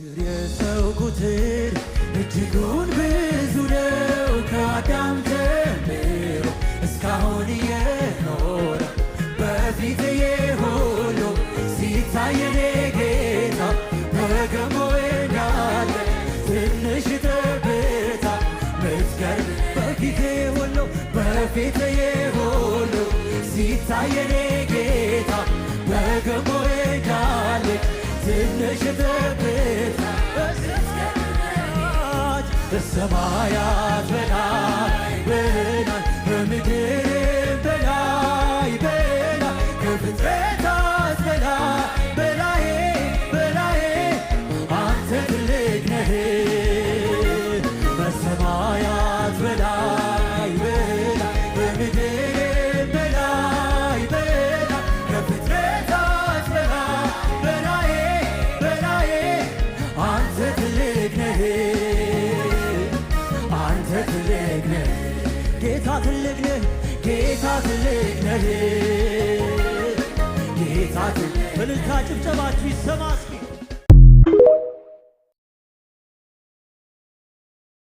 የሰው ቁጥር እጅጉን ብዙ ነው። ከአዳም ጀምሮ እስካሁን የኖረ በፊት የሁሉ ሲታየኔ ጌታ በገሞ እንዳለ ትንሽ ጠብታ ምትገርም በፊት ሁሉ በፊት የሁሉ ሲታየኔ ጌታ በገሞ እንዳለ ትንሽ ጠብታ በሰማያት በላይ በላይ በምድር በላይ በላይ ከፍጥረታት በላይ በላይ በላይ አንተ ትልቅ ነህ። በሰማያት በላይ በላይ በምድር በላይ በላይ ከፍጥረታት በላይ በላይ በላይ አንተ ትልቅ ነህ። ትልቅ ነህ ጌታ ትልቅ ነህ ጌታ ትልቅ ነህ ጌታ ትልቅ። እልልታ ጭብጨባችሁ ይሰማ እስኪ።